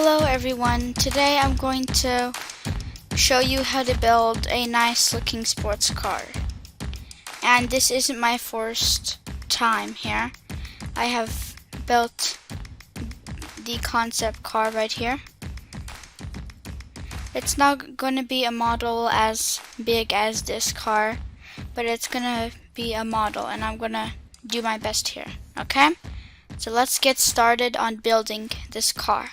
Hello everyone, today I'm going to show you how to build a nice looking sports car. And this isn't my first time here. I have built the concept car right here. It's not going to be a model as big as this car, but it's going to be a model and I'm going to do my best here, okay? So let's get started on building this car.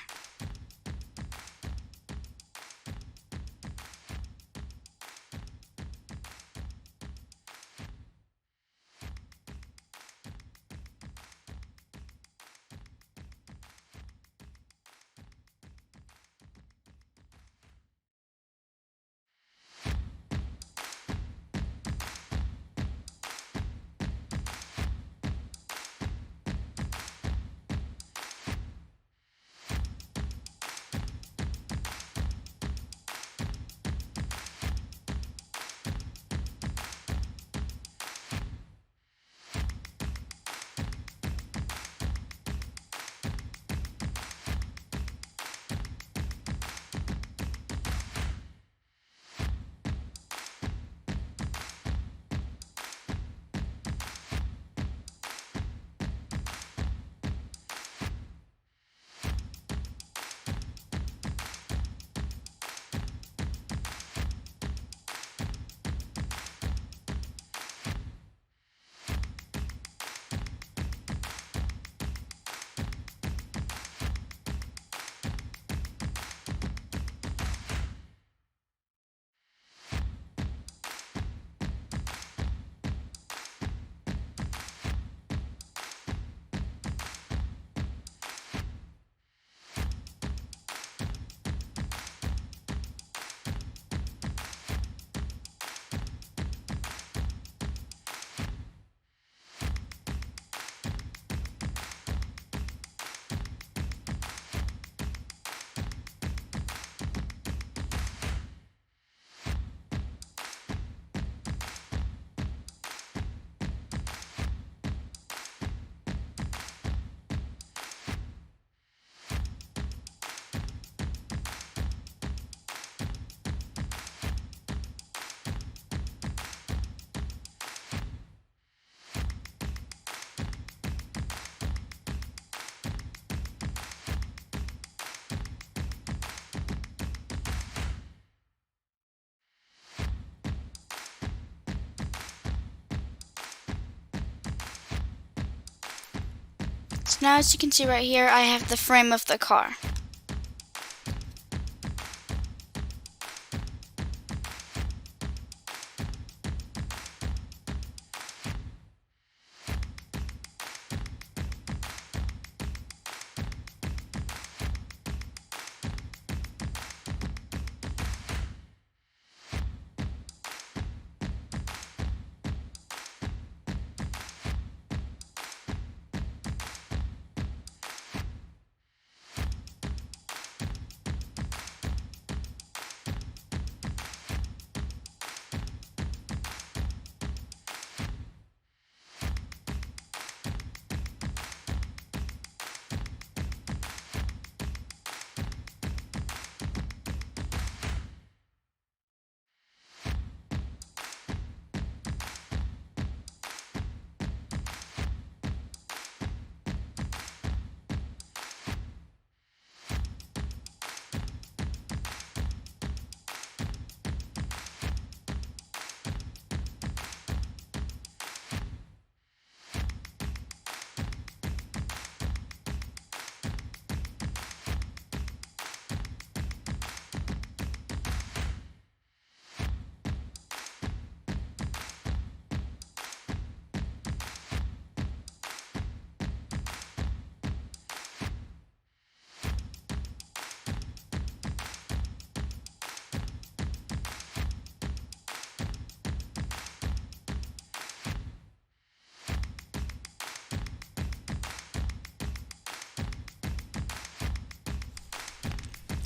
So now as you can see right here, I have the frame of the car.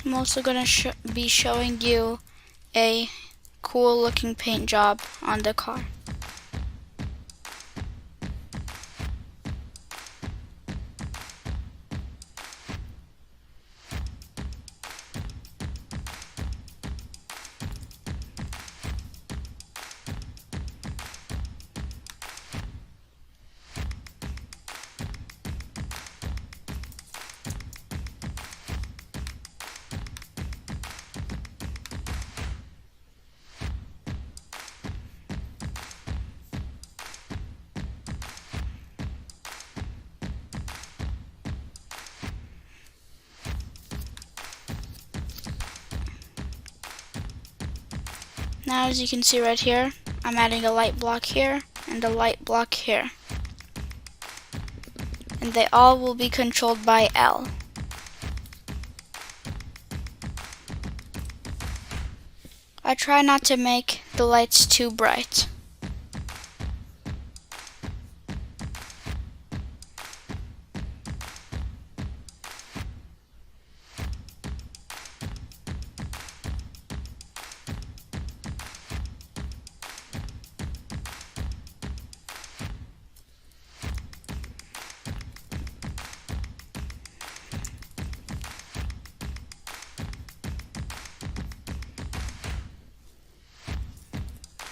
I'm also going to be showing you a cool looking paint job on the car. Now as you can see right here, I'm adding a light block here and a light block here. And they all will be controlled by L. I try not to make the lights too bright.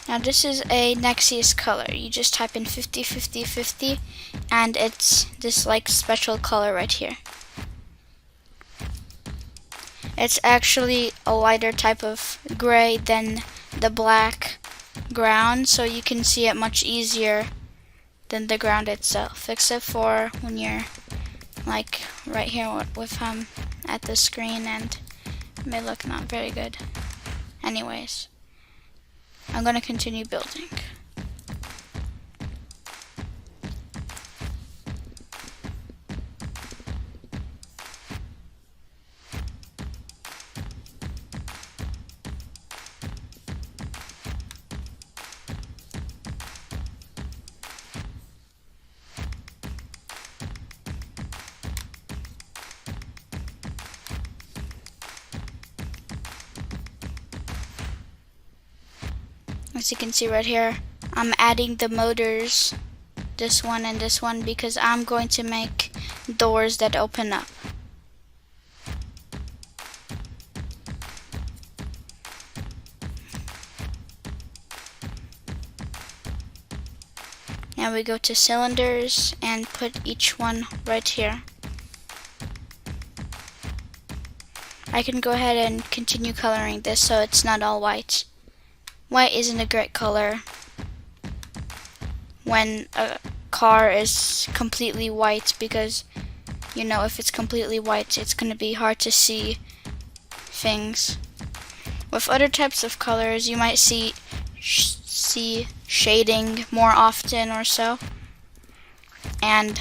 Now this is a Nexius color. You just type in 50 50 50 and it's this like special color right here. It's actually a lighter type of gray than the black ground, so you can see it much easier than the ground itself, except for when you're like right here with at the screen, and it may look not very good. Anyways, I'm going to continue building. As you can see right here, I'm adding the motors, this one and this one, because I'm going to make doors that open up. Now we go to cylinders and put each one right here. I can go ahead and continue coloring this so it's not all white. White isn't a great color when a car is completely white, because you know, if it's completely white, it's going to be hard to see things. With other types of colors, you might see shading more often or so, and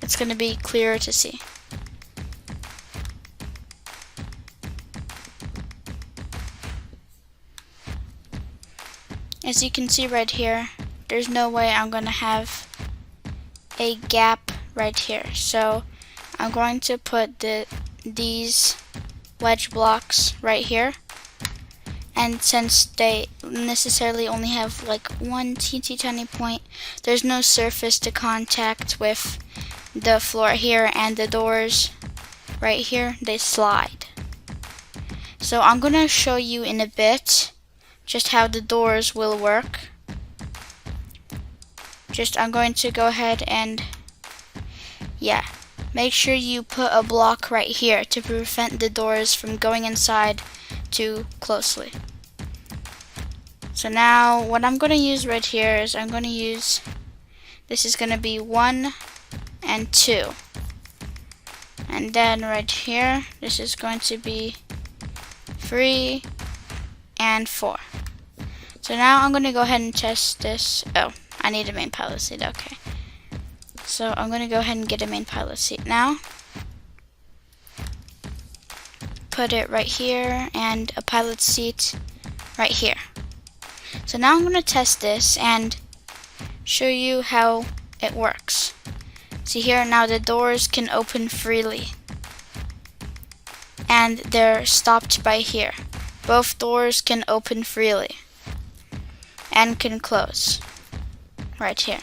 it's going to be clearer to see. As you can see right here, there's no way I'm going to have a gap right here. So I'm going to put these wedge blocks right here. And since they necessarily only have like one teensy tiny point, there's no surface to contact with the floor here, and the doors right here, they slide. So I'm going to show you in a bit just how the doors will work. I'm going to go ahead and make sure you put a block right here to prevent the doors from going inside too closely. So now what I'm going to use right here is this is going to be 1 and 2. And then right here, this is going to be 3 and 4. So now I'm going to go ahead and test this. Oh, I need a main pilot seat. Okay. So I'm going to go ahead and get a main pilot seat now. Put it right here, and a pilot seat right here. So now I'm going to test this and show you how it works. See here, now the doors can open freely, and they're stopped by here. Both doors can open freely and can close right here.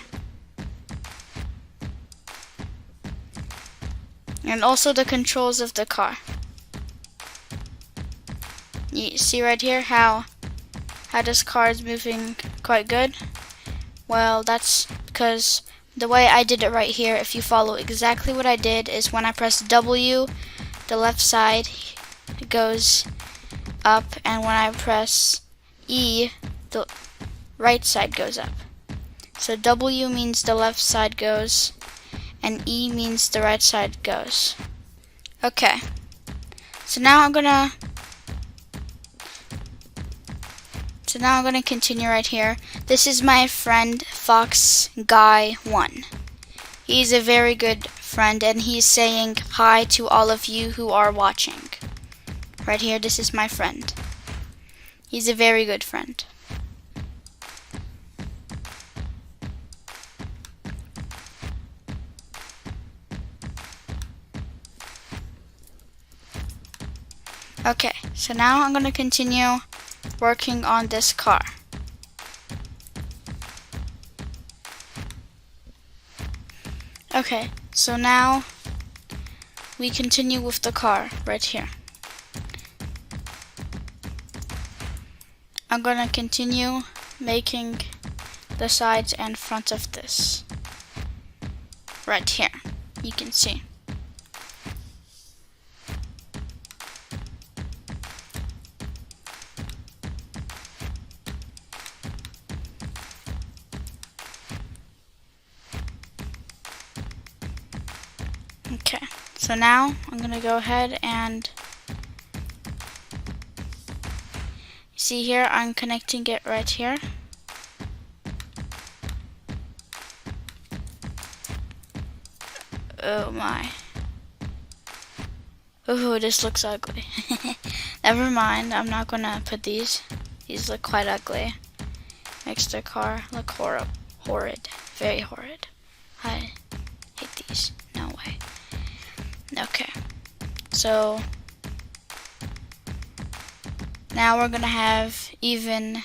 And also the controls of the car. You see right here how this car is moving quite good? Well, that's because the way I did it right here, if you follow exactly what I did, is when I press W, the left side goes up, and when I press E, the right side goes up. So W means the left side goes, and E means the right side goes. Okay, so now I'm gonna So now I'm going to continue right here. This is my friend Fox Guy 1. He's a very good friend and he's saying hi to all of you who are watching. Right here, this is my friend. He's a very good friend. Okay, so now I'm going to continue working on this car. Okay, so now we continue with the car right here. I'm going to continue making the sides and front of this right here. You can see. Okay, so now I'm gonna go ahead and see here, I'm connecting it right here. Oh my. Oh, this looks ugly. Never mind, I'm not gonna put these. These look quite ugly. Makes the car look horrid. Very horrid. I hate these. No way. Okay. So now we're gonna have even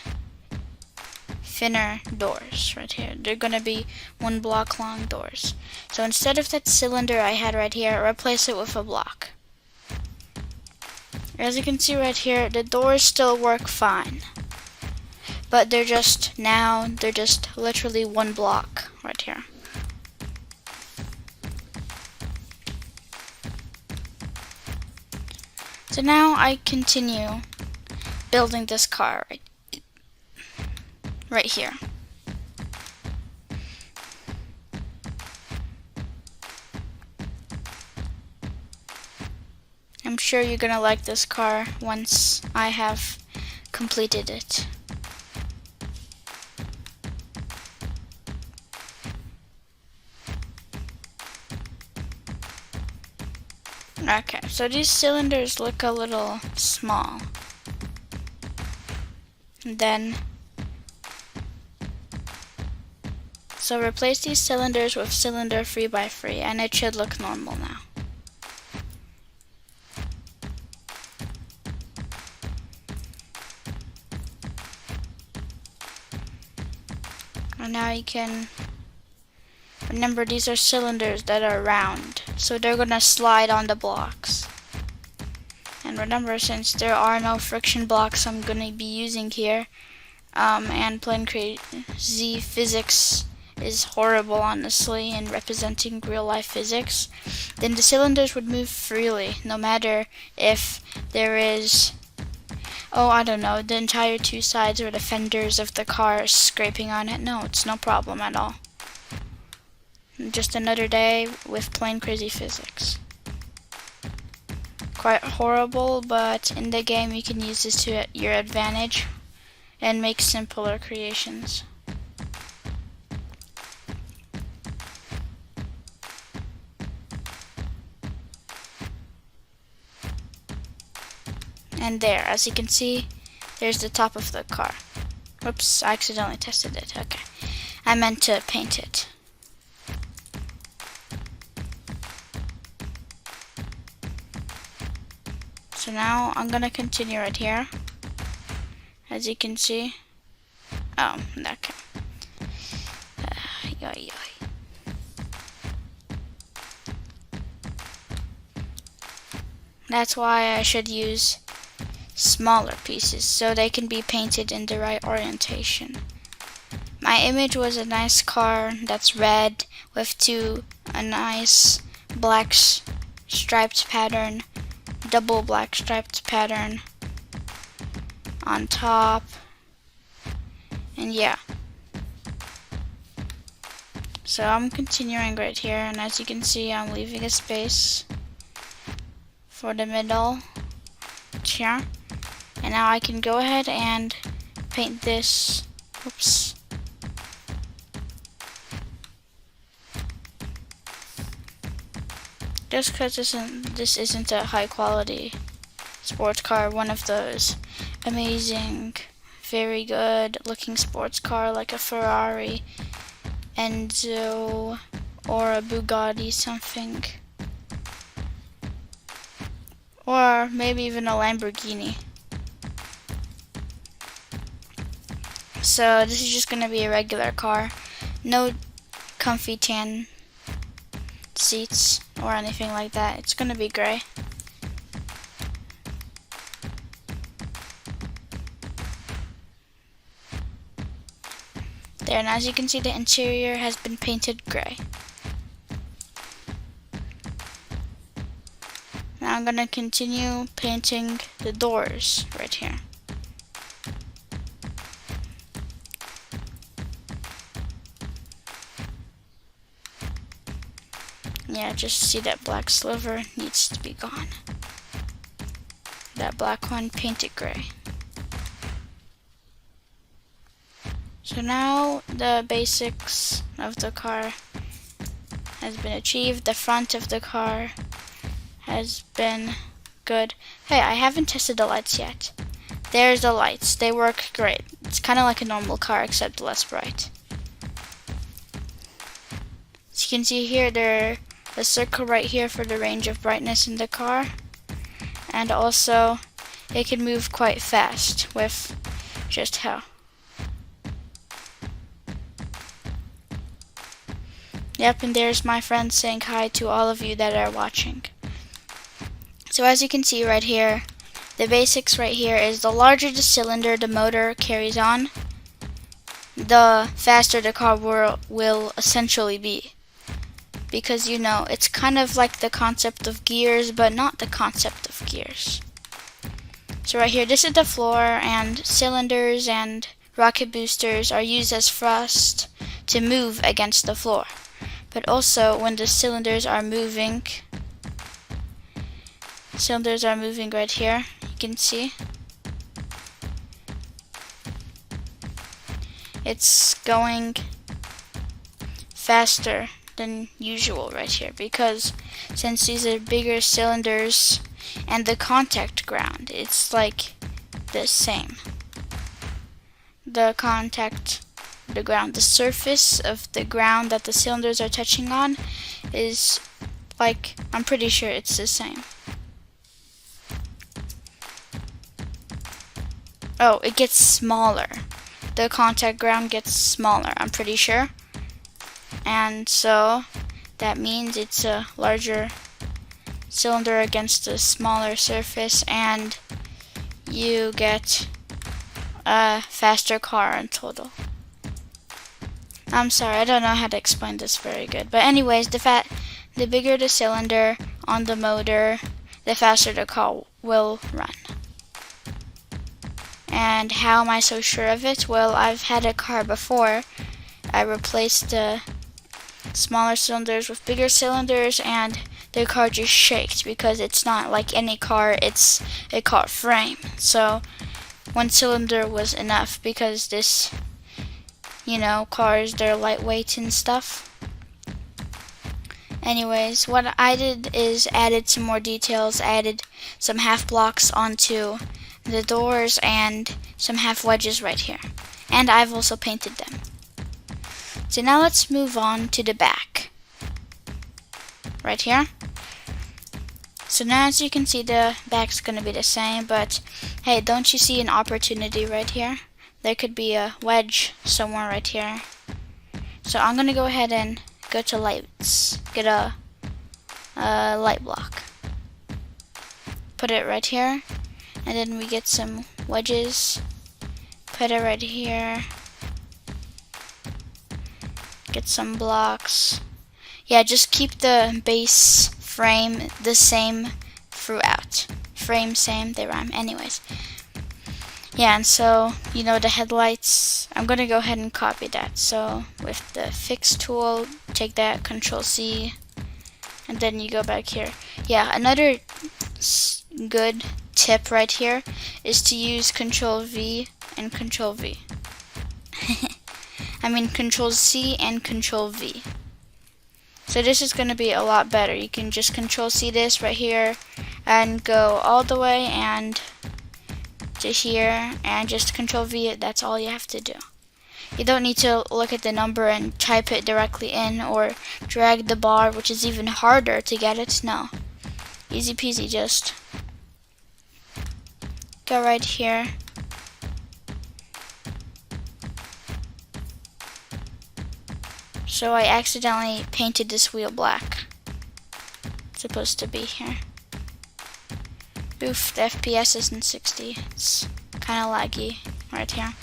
thinner doors right here. They're gonna be 1 block long doors. So instead of that cylinder I had right here, replace it with a block. As you can see right here, the doors still work fine. But they're just literally 1 block right here. So now I continue building this car right here. I'm sure you're gonna like this car once I have completed it. Okay, so these cylinders look a little small. And then, so replace these cylinders with cylinder 3x3 and it should look normal now. And now you can remember, these are cylinders that are round, so they're gonna slide on the blocks. And remember, since there are no friction blocks I'm gonna be using here, and Plane Crazy physics is horrible honestly in representing real life physics, then the cylinders would move freely, no matter if there is, I don't know, the entire 2 sides or the fenders of the car scraping on it. No, it's no problem at all. Just another day with Plane Crazy physics. Quite horrible, but in the game you can use this to your advantage and make simpler creations. And there, as you can see, there's the top of the car. Whoops, I accidentally tested it. Okay, I meant to paint it. So now I'm gonna continue right here. As you can see. Oh, okay. That's why I should use smaller pieces so they can be painted in the right orientation. My image was a nice car that's red with a nice black striped pattern, double black striped pattern on top, and yeah. So I'm continuing right here, and as you can see, I'm leaving a space for the middle here, and now I can go ahead and paint this. Oops. Just because this isn't a high quality sports car, one of those amazing, very good looking sports car like a Ferrari, Enzo, or a Bugatti something. Or maybe even a Lamborghini. So this is just going to be a regular car. No comfy tan seats or anything like that. It's going to be gray. There, and as you can see, the interior has been painted gray. Now I'm going to continue painting the doors right here. Yeah, just see that black sliver needs to be gone. That black one, paint it gray. So now the basics of the car has been achieved. The front of the car has been good. Hey, I haven't tested the lights yet. There's the lights. They work great. It's kind of like a normal car except less bright. As you can see here, there's a circle right here for the range of brightness in the car. And also, it can move quite fast with just how. Yep, and there's my friend saying hi to all of you that are watching. So as you can see right here, the basics right here is the larger the cylinder the motor carries on, the faster the car will essentially be. Because, you know, it's kind of like the concept of gears, but not the concept of gears. So right here, this is the floor, and cylinders and rocket boosters are used as thrust to move against the floor. But also, when the cylinders are moving right here, you can see. It's going faster than usual right here, because since these are bigger cylinders and the contact ground, it's like the same. The ground, the surface of the ground that the cylinders are touching on is like, I'm pretty sure it's the same. Oh, it gets smaller. The contact ground gets smaller, I'm pretty sure. And so that means it's a larger cylinder against a smaller surface, and you get a faster car in total. I'm sorry, I don't know how to explain this very good. But anyways, the bigger the cylinder on the motor, the faster the car will run. And how am I so sure of it? Well, I've had a car before. I replaced the smaller cylinders with bigger cylinders, and the car just shaked, because it's not like any car, it's a car frame. So one cylinder was enough, because this, you know, cars, they're lightweight and stuff. Anyways, what I did is added some more details, added some half blocks onto the doors and some half wedges right here. And I've also painted them. So now let's move on to the back. Right here. So now as you can see, the back's gonna be the same, but hey, don't you see an opportunity right here? There could be a wedge somewhere right here. So I'm gonna go ahead and go to lights, get a light block. Put it right here, and then we get some wedges. Put it right here. Get some blocks. Yeah, just keep the base frame the same throughout. Frame same, they rhyme. Anyways. Yeah, and so, you know, the headlights, I'm going to go ahead and copy that. So with the fix tool, take that, Control C, and then you go back here. Yeah, another good tip right here is to use Control V and Control V. I mean Control C and Control V. So this is going to be a lot better. You can just Control C this right here and go all the way and to here and just Control V it. That's all you have to do. You don't need to look at the number and type it directly in or drag the bar, which is even harder to get it. No. Easy peasy, just go right here. So I accidentally painted this wheel black. It's supposed to be here. Oof, the FPS isn't 60. It's kind of laggy right here.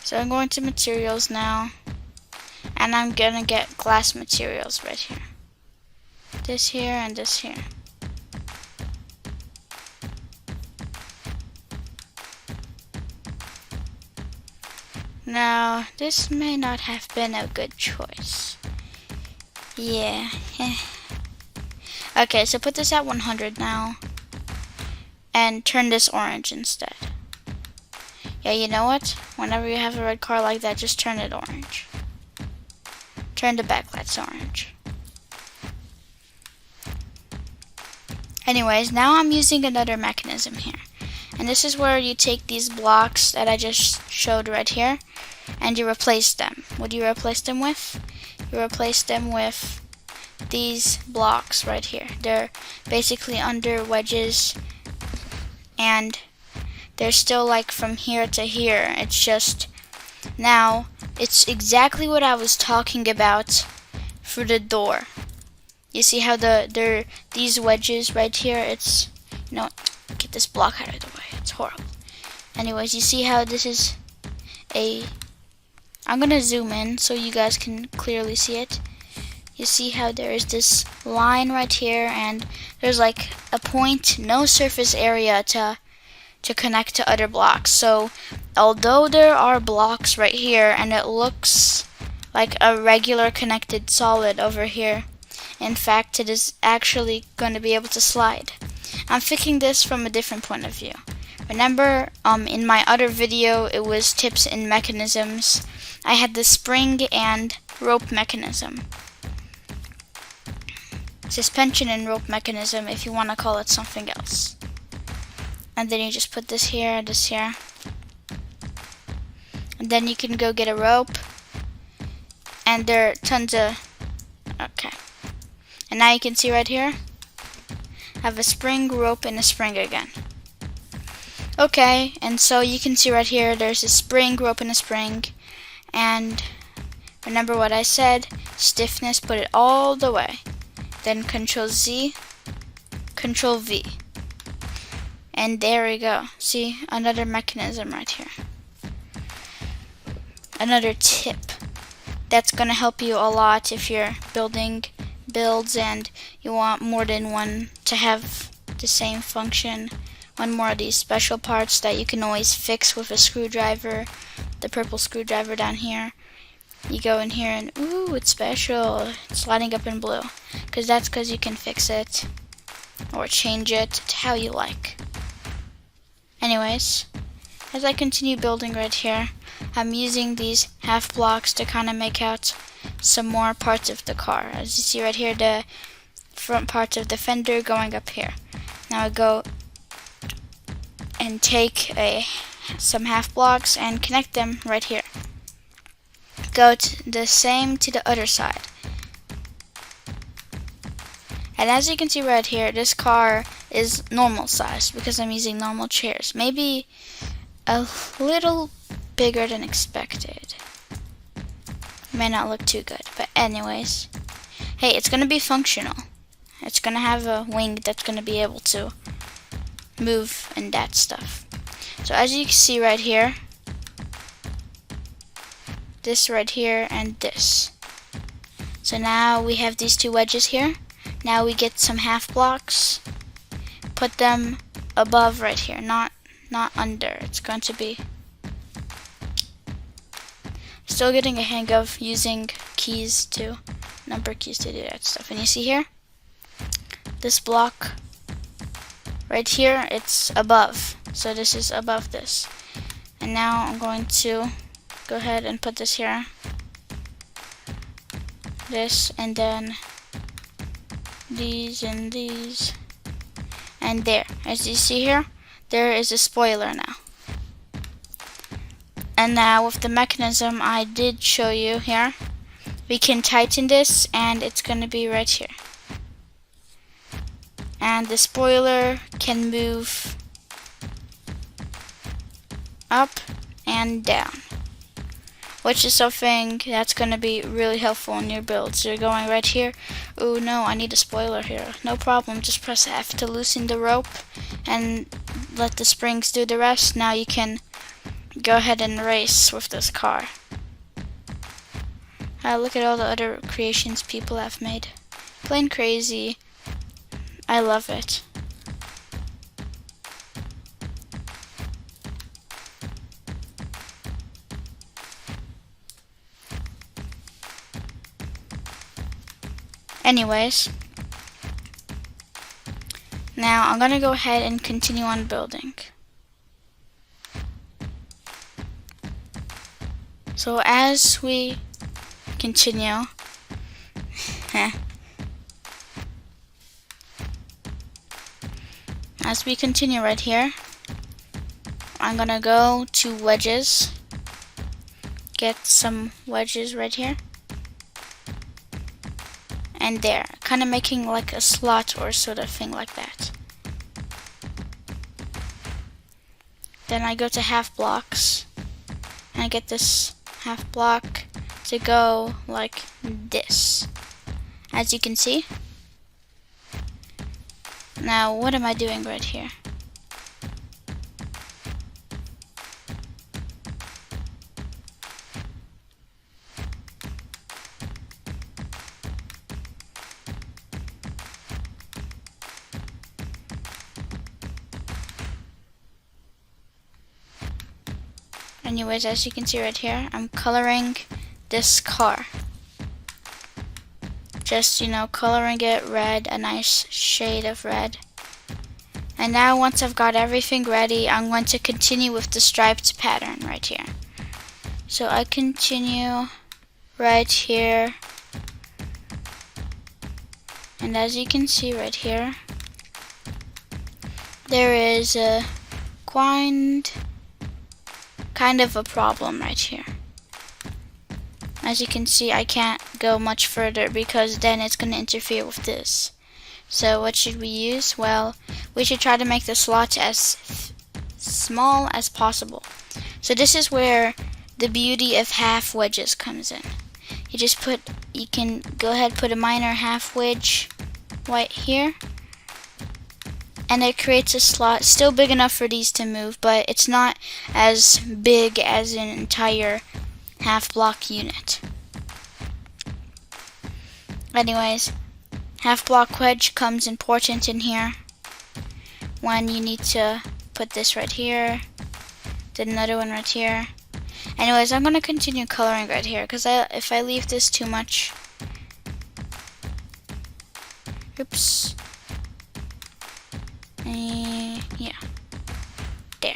So I'm going to materials now, and I'm gonna get glass materials right here. This here and this here. Now, this may not have been a good choice. Yeah. Okay, so put this at 100 now, and turn this orange instead. Yeah, you know what? Whenever you have a red car like that, just turn it orange. Turn the backlights orange. Anyways, now I'm using another mechanism here. And this is where you take these blocks that I just showed right here, and you replace them. What do you replace them with? You replace them with these blocks right here. They're basically under wedges, and they're still like from here to here. It's just now it's exactly what I was talking about for the door. You see how these wedges right here, it's, you know, get this block out of the way. It's horrible. Anyways, you see how this is I'm gonna zoom in so you guys can clearly see it. You see how there is this line right here, and there's like a point, no surface area to connect to other blocks. So although there are blocks right here and it looks like a regular connected solid over here, in fact it is actually going to be able to slide. I'm fixing this from a different point of view. Remember, in my other video, it was tips and mechanisms. I had the spring and rope mechanism. Suspension and rope mechanism, if you want to call it something else. And then you just put this here, and then you can go get a rope, and there are tons of, okay, and now you can see right here I have a spring, rope, and a spring again. Okay, and so you can see right here there's a spring, rope, and a spring, and remember what I said, stiffness, put it all the way, then Control Z, Control V. And there we go. See, another mechanism right here. Another tip that's gonna help you a lot if you're building builds and you want more than one to have the same function. One more of these special parts that you can always fix with a screwdriver. The purple screwdriver down here. You go in here and ooh, it's special. It's lighting up in blue. That's because you can fix it or change it to how you like. Anyways, as I continue building right here, I'm using these half blocks to kind of make out some more parts of the car. As you see right here, the front parts of the fender going up here. Now I go and take some half blocks and connect them right here. Go to the same to the other side. And as you can see right here, this car is normal size because I'm using normal chairs. Maybe a little bigger than expected. May not look too good, but anyways. Hey, it's going to be functional. It's going to have a wing that's going to be able to move and that stuff. So as you can see right here, this right here and this. So now we have these two wedges here. Now we get some half blocks, put them above right here, not under. It's going to be still getting a hang of using keys to number keys to do that stuff. And you see here, this block right here, it's above. So this is above this. And now I'm going to go ahead and put this here. This, and then these and these. And there. As you see here, there is a spoiler now. And now with the mechanism I did show you here, we can tighten this and it's going to be right here. And the spoiler can move up and down, which is something that's going to be really helpful in your build. So you're going right here, oh no, I need a spoiler here. No problem, just press F to loosen the rope and let the springs do the rest. Now you can go ahead and race with this car. Look at all the other creations people have made. Plane Crazy, I love it. Anyways, now I'm gonna go ahead and continue on building. So as we continue, as we continue right here, I'm gonna go to wedges, get some wedges right here, and there, kind of making like a slot or sort of thing like that. Then I go to half blocks, and I get this half block to go like this, as you can see. Now what am I doing right here? Anyways, as you can see right here, I'm coloring this car. Just, you know, coloring it red, a nice shade of red. And now once I've got everything ready, I'm going to continue with the striped pattern right here. So I continue right here. And as you can see right here, there is a kind of a problem right here. As you can see, I can't go much further because then it's going to interfere with this. So what should we use? Well, we should try to make the slot as small as possible. So this is where the beauty of half wedges comes in. You can go ahead, put a minor half wedge right here, and it creates a slot still big enough for these to move, but it's not as big as an entire half block unit. Anyways, half block wedge comes important in here when you need to put this right here, then another one right here. Anyways, I'm going to continue coloring right here because if I leave this too much, oops. Yeah, there.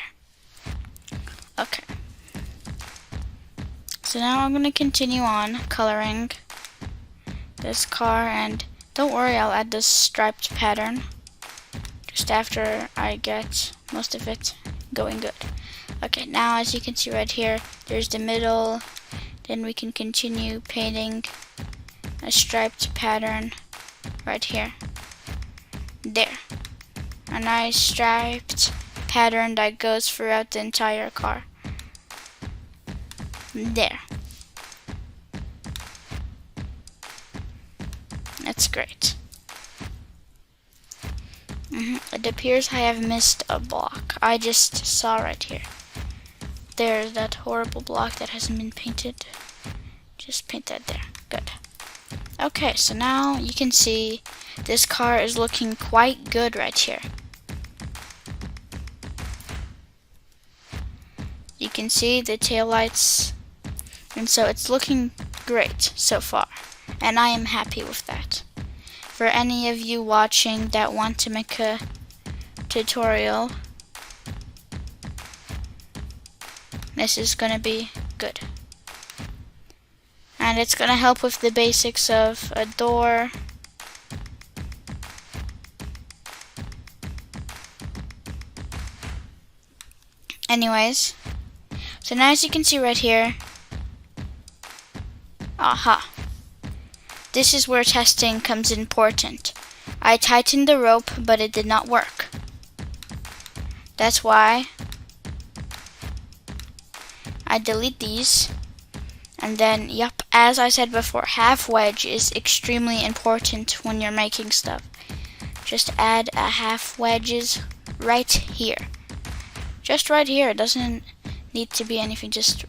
Okay. So now I'm going to continue on coloring this car, and don't worry, I'll add this striped pattern just after I get most of it going good. Okay, now as you can see right here, there's the middle, then we can continue painting a striped pattern right here. There. A nice striped pattern that goes throughout the entire car. There. That's great. It appears I have missed a block. I just saw right here. There's that horrible block that hasn't been painted. Just paint that there. Good. Okay, so now you can see this car is looking quite good right here. You can see the taillights, and so it's looking great so far, and I am happy with that. for any of you watching that want to make a tutorial, this is gonna be good. And it's gonna help with the basics of a door. Anyways, so now as you can see right here, aha, this is where testing comes important. I tightened the rope, but it did not work. That's why I delete these. And then, yep, as I said before, half wedge is extremely important when you're making stuff. Just add a half wedges right here. Just right here. It doesn't need to be anything. Just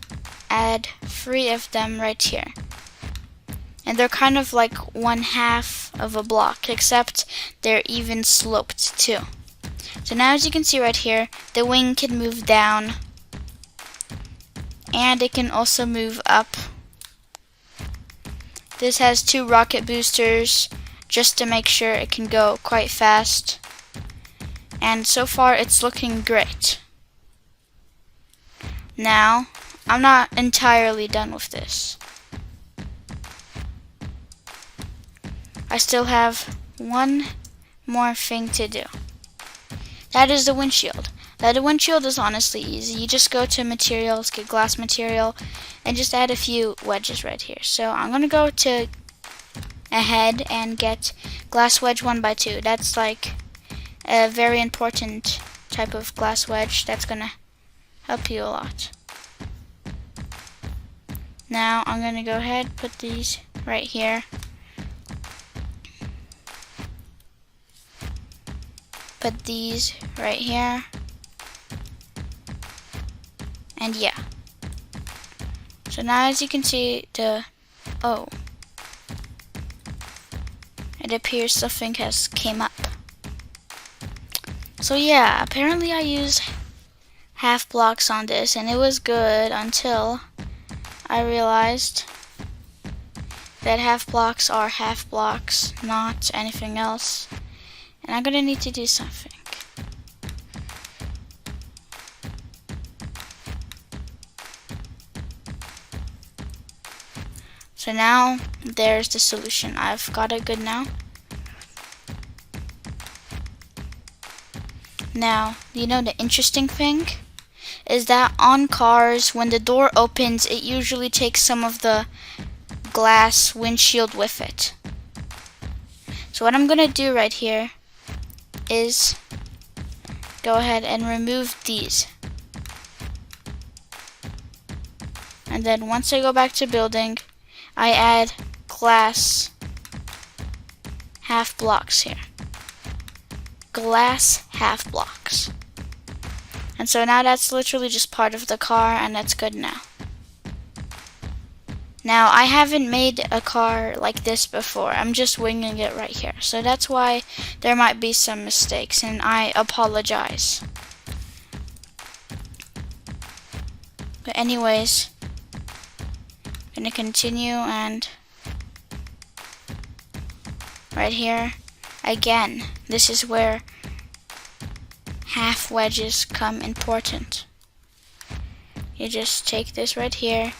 add 3 of them right here. And they're kind of like 1/2 of a block, except they're even sloped too. So now as you can see right here, the wing can move down. And it can also move up. This has 2 rocket boosters just to make sure it can go quite fast. And so far it's looking great. Now, I'm not entirely done with this. I still have one more thing to do. That is the windshield. Now the windshield is honestly easy. You just go to materials, get glass material, and just add a few wedges right here. So I'm gonna go to ahead and get glass wedge 1x2. That's like a very important type of glass wedge that's gonna help you a lot. Now I'm gonna go ahead, put these right here. Put these right here. And yeah. So now as you can see, it appears something has came up. So yeah, apparently I used half blocks on this and it was good until I realized that half blocks are half blocks, not anything else. And I'm gonna need to do something. So now there's the solution. I've got it good now. Now, you know the interesting thing is that on cars, when the door opens, it usually takes some of the glass windshield with it. So what I'm gonna do right here is go ahead and remove these. And then once I go back to building, I add glass half blocks here. Glass half blocks. And so now that's literally just part of the car, and that's good now. Now I haven't made a car like this before. I'm just winging it right here. So that's why there might be some mistakes, and I apologize. But anyways, I'm gonna continue, and right here, again, this is where half wedges come important. You just take this right here,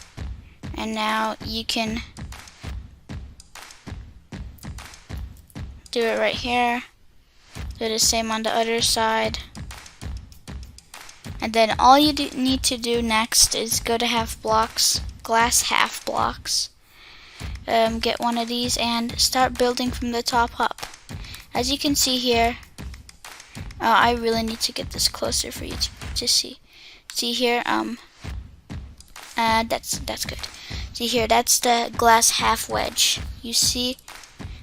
and now you can do it right here. Do the same on the other side. And then all you need to do next is go to half blocks, glass half blocks. Get one of these and start building from the top up. As you can see here, I really need to get this closer for you to see. See here, that's good. See here, that's the glass half wedge. You see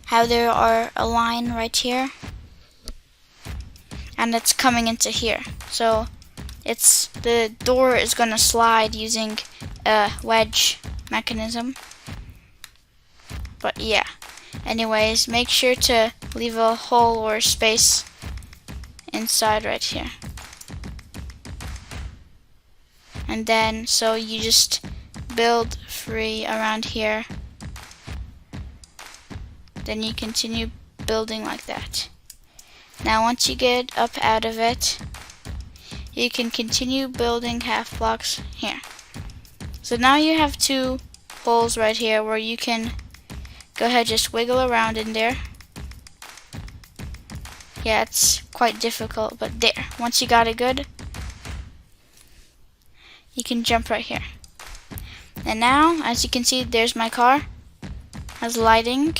how there are a line right here, and it's coming into here. So it's the door is gonna slide using a wedge mechanism. But yeah, anyways, make sure to leave a hole or space inside right here. And then so you just build free around here. Then you continue building like that. Now once you get up out of it, you can continue building half blocks here. So now you have two holes right here where you can go ahead, just wiggle around in there. Yeah, it's quite difficult, but there. Once you got it good, you can jump right here. And now, as you can see, there's my car. Has lighting.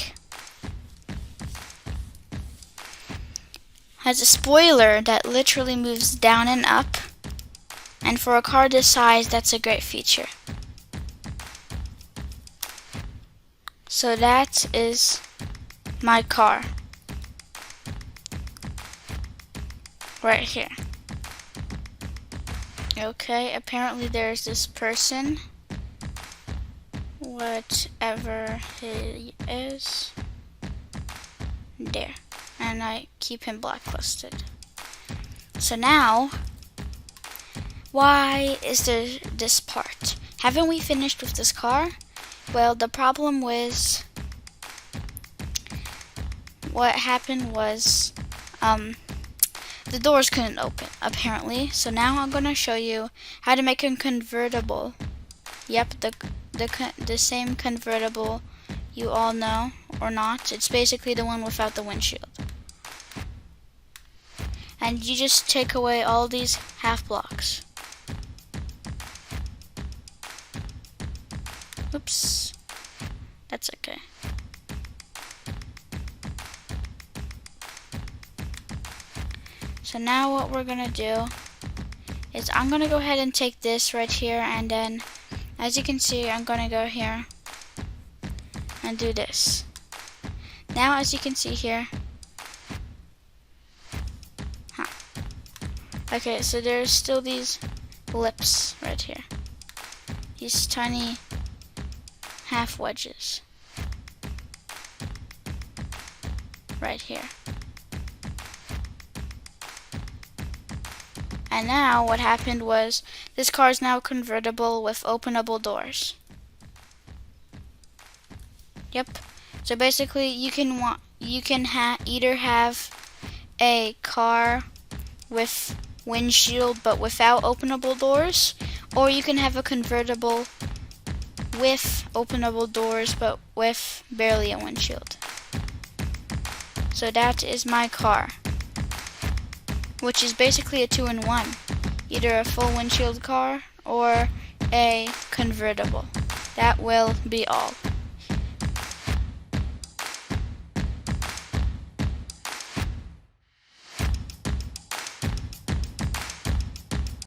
Has a spoiler that literally moves down and up. And for a car this size, that's a great feature. So that is my car. Right here. Okay, apparently there's this person. Whatever he is. There. And I keep him blacklisted. So now, why is there this part? Haven't we finished with this car? Well, the problem was, what happened was, the doors couldn't open, apparently. So now I'm going to show you how to make a convertible. Yep, the same convertible you all know, or not. It's basically the one without the windshield. And you just take away all these half blocks. Oops. That's okay. So now what we're gonna do is I'm gonna go ahead and take this right here, and then as you can see, I'm gonna go here and do this. Now as you can see here, okay, so there's still these lips right here, these tiny half wedges right here. And now what happened was, this car is now convertible with openable doors. Yep. So basically you can either have a car with windshield but without openable doors, or you can have a convertible with openable doors but with barely a windshield. So that is my car, which is basically a 2-in-1, either a full windshield car or a convertible. That will be all.